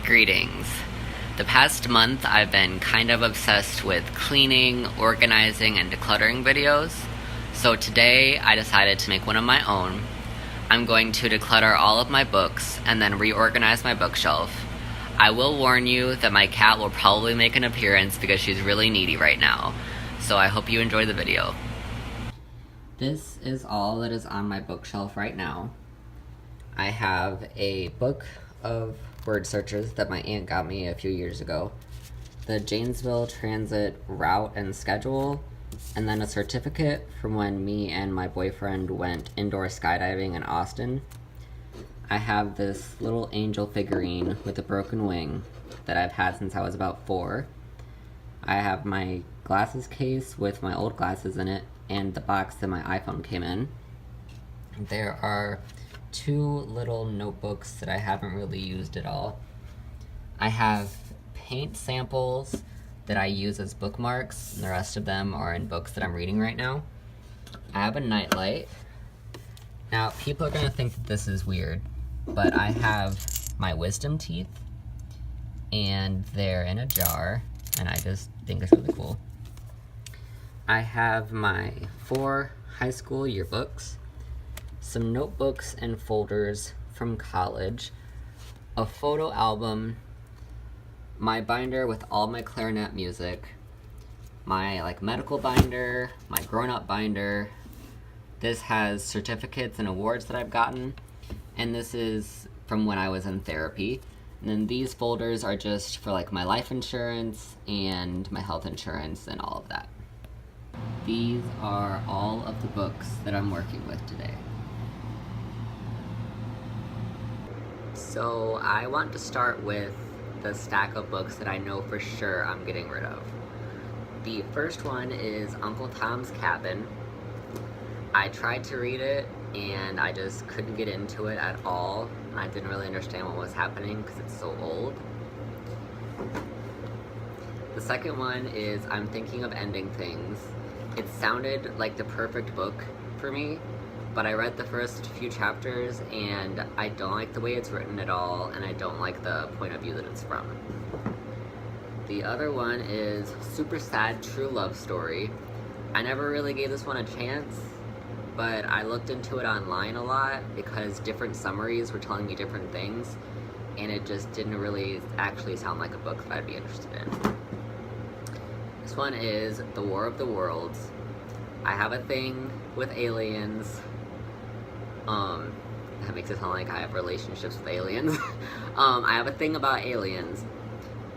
Greetings. The past month I've been kind of obsessed with cleaning, organizing, and decluttering videos. So today I decided to make one of my own. I'm going to declutter all of my books and then reorganize my bookshelf. I will warn you that my cat will probably make an appearance because she's really needy right now. So I hope you enjoy the video. This is all that is on my bookshelf right now. I have a book of word searches that my aunt got me a few years ago, the Janesville Transit route and schedule, and then a certificate from when me and my boyfriend went indoor skydiving in Austin. I have this little angel figurine with a broken wing that I've had since I was about 4. I have my glasses case with my old glasses in it and the box that my iPhone came in. There are 2 little notebooks that I haven't really used at all. I have paint samples that I use as bookmarks, and the rest of them are in books that I'm reading right now. I have a nightlight. Now, people are gonna think that this is weird, but I have my wisdom teeth, and they're in a jar, and I just think it's really cool. I have my 4 high school yearbooks, some notebooks and folders from college, a photo album, my binder with all my clarinet music, my medical binder, my grown-up binder. This has certificates and awards that I've gotten, and this is from when I was in therapy. And then these folders are just for my life insurance and my health insurance and all of that. These are all of the books that I'm working with today. So I want to start with the stack of books that I know for sure I'm getting rid of. The first one is Uncle Tom's Cabin. I tried to read it and I just couldn't get into it at all. I didn't really understand what was happening because it's so old. The second one is I'm Thinking of Ending Things. It sounded like the perfect book for me, but I read the first few chapters and I don't like the way it's written at all, and I don't like the point of view that it's from. The other one is Super Sad True Love Story. I never really gave this one a chance, but I looked into it online a lot because different summaries were telling me different things, and it just didn't really actually sound like a book that I'd be interested in. This one is The War of the Worlds. I have a thing with aliens. That makes it sound like I have relationships with aliens. I have a thing about aliens.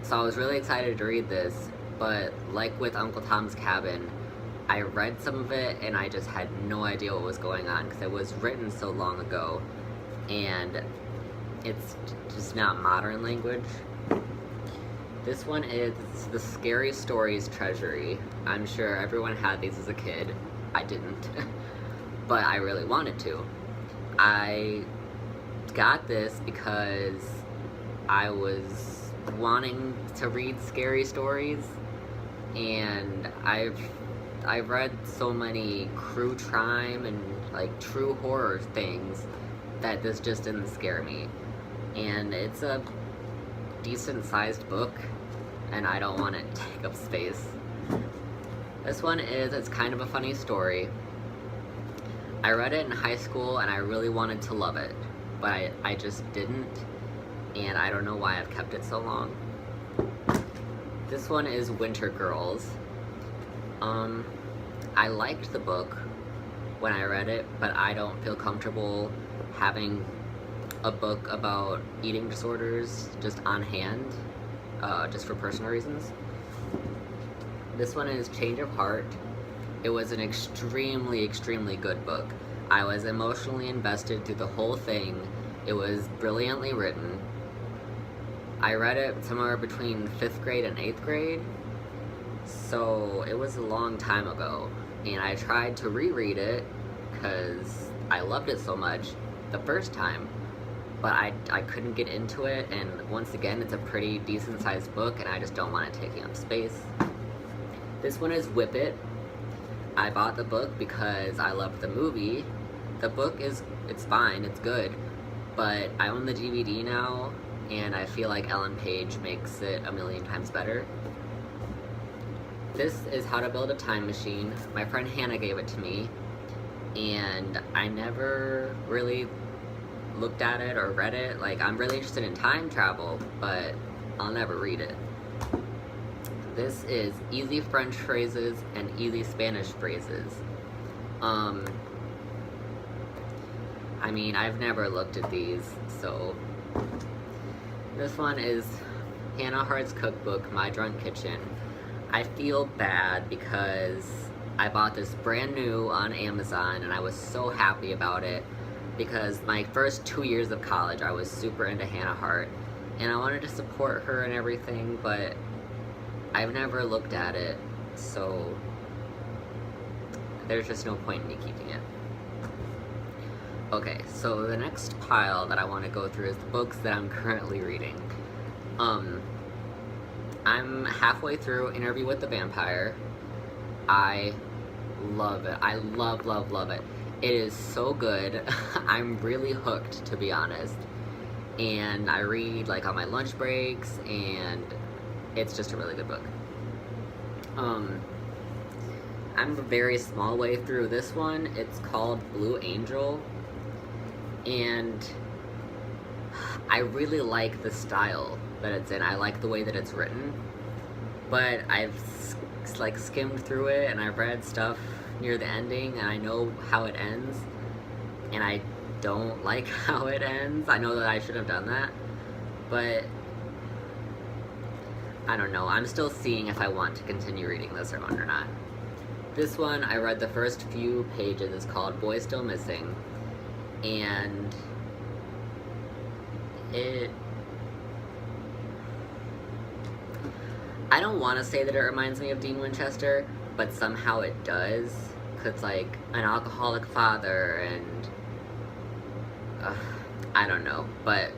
So I was really excited to read this, but like with Uncle Tom's Cabin, I read some of it and I just had no idea what was going on because it was written so long ago and it's just not modern language. This one is the Scary Stories Treasury. I'm sure everyone had these as a kid. I didn't, but I really wanted to. I got this because I was wanting to read scary stories, and I've read so many true crime and true horror things that this just didn't scare me. And it's a decent sized book, and I don't want it to take up space. This one is It's Kind of a Funny Story. I read it in high school and I really wanted to love it, but I just didn't, and I don't know why I've kept it so long. This one is Winter Girls. I liked the book when I read it, but I don't feel comfortable having a book about eating disorders just on hand, just for personal reasons. This one is Change of Heart. It was an extremely, extremely good book. I was emotionally invested through the whole thing. It was brilliantly written. I read it somewhere between 5th grade and 8th grade, so it was a long time ago. And I tried to reread it because I loved it so much the first time, but I couldn't get into it, and once again, it's a pretty decent sized book and I just don't want it taking up space. This one is Whip It. I bought the book because I loved the movie. The book it's fine, it's good, but I own the DVD now, and I feel like Ellen Page makes it a million times better. This is How to Build a Time Machine. My friend Hannah gave it to me, and I never really looked at it or read it. Like, I'm really interested in time travel, but I'll never read it. This is Easy French Phrases and Easy Spanish Phrases. I mean, I've never looked at these, so... This one is Hannah Hart's cookbook, My Drunk Kitchen. I feel bad because I bought this brand new on Amazon, and I was so happy about it because my first 2 years of college, I was super into Hannah Hart, and I wanted to support her and everything, but I've never looked at it, so there's just no point in me keeping it. Okay, so the next pile that I want to go through is the books that I'm currently reading. I'm halfway through Interview with the Vampire. I love it. I love it. It is so good. I'm really hooked, to be honest. And I read like on my lunch breaks, and it's just a really good book. I'm a very small way through this one. It's called Blue Angel. And I really like the style that it's in. I like the way that it's written, but I've like skimmed through it, and I've read stuff near the ending, and I know how it ends, and I don't like how it ends. I know that I should have done that, but I don't know. I'm still seeing if I want to continue reading this one or not. This one, I read the first few pages. It's called Boy Still Missing, and I don't want to say that it reminds me of Dean Winchester, but somehow it does, because like an alcoholic father, and I don't know, but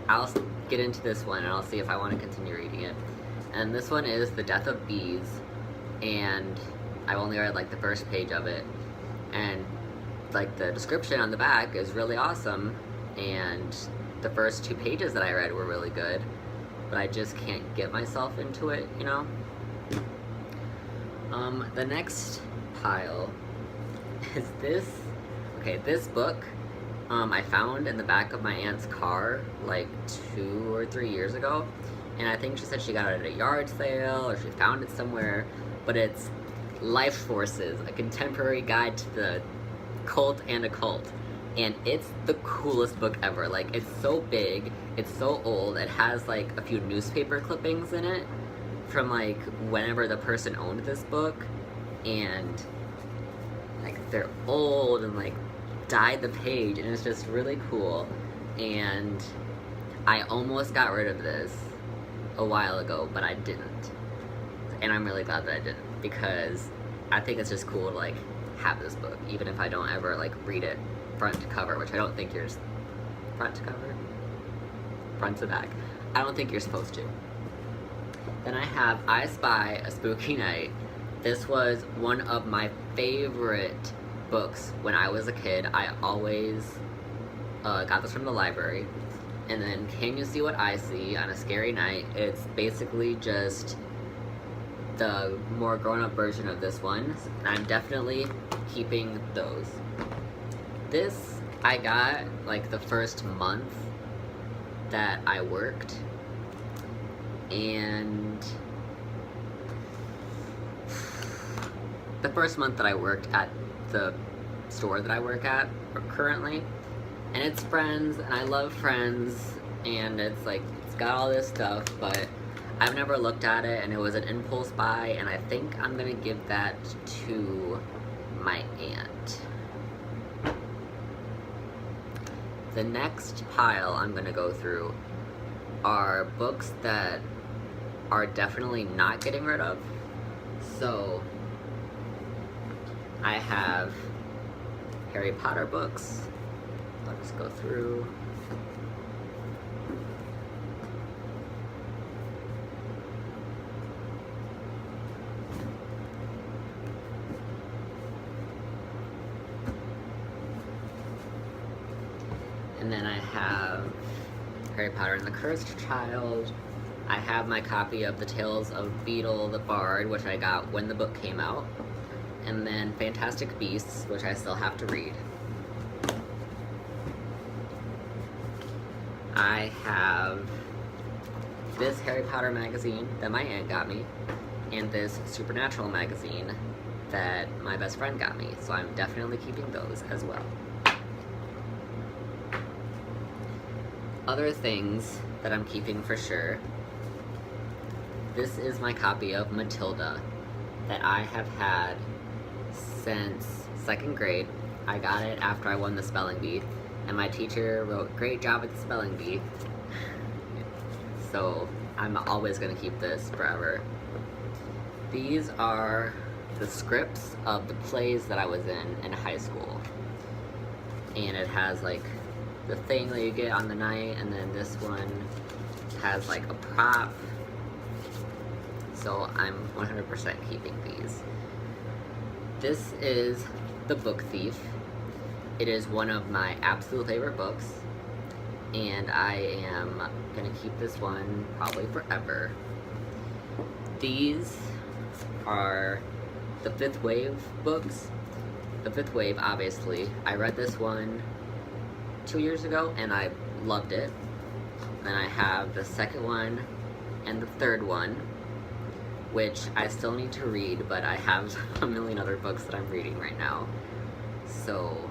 I'll get into this one and I'll see if I want to continue reading it. And this one is The Death of Bees, and I've only read like the first page of it, and like the description on the back is really awesome, and the first 2 pages that I read were really good, but I just can't get myself into it, you know? The next pile is this. Okay, this book I found in the back of my aunt's car like 2 or 3 years ago, and I think she said she got it at a yard sale or she found it somewhere, but it's Life Forces, a contemporary guide to the cult and occult. And it's the coolest book ever. Like, it's so big, it's so old, it has like a few newspaper clippings in it from like whenever the person owned this book, and like they're old and like dyed the page, and it's just really cool. And I almost got rid of this a while ago, but I didn't, and I'm really glad that I didn't, because I think it's just cool to like have this book, even if I don't ever like read it front to cover, which I don't think you're front to cover? Front to back. I don't think you're supposed to. Then I have I Spy a Spooky Night. This was one of my favorite books when I was a kid. I always got this from the library. And then Can You See What I See on a Scary Night? It's basically just the more grown-up version of this one, and I'm definitely keeping those. This I got like the first month that I worked, and the first month that I worked at the store that I work at currently, and it's Friends, and I love Friends, and it's like, it's got all this stuff, but I've never looked at it, and it was an impulse buy, and I think I'm gonna give that to my aunt. The next pile I'm gonna go through are books that are definitely not getting rid of. So I have Harry Potter books. I'll just go through. And then I have Harry Potter and the Cursed Child. I have my copy of The Tales of Beedle the Bard, which I got when the book came out. And then Fantastic Beasts, which I still have to read. I have this Harry Potter magazine that my aunt got me, and this Supernatural magazine that my best friend got me, so I'm definitely keeping those as well. Other things that I'm keeping for sure. This is my copy of Matilda that I have had since 2nd grade. I got it after I won the spelling bee, and my teacher wrote, "Great job at the spelling bee." So I'm always gonna keep this forever. These are the scripts of the plays that I was in high school. And it has like the thing that you get on the night, and then this one has like a prop. So I'm 100% keeping these. This is The Book Thief. It is one of my absolute favorite books, and I am gonna keep this one probably forever. These are the Fifth Wave books. The Fifth Wave, obviously. I read this one 2 years ago, and I loved it. Then I have the second one and the third one, which I still need to read, but I have a million other books that I'm reading right now. So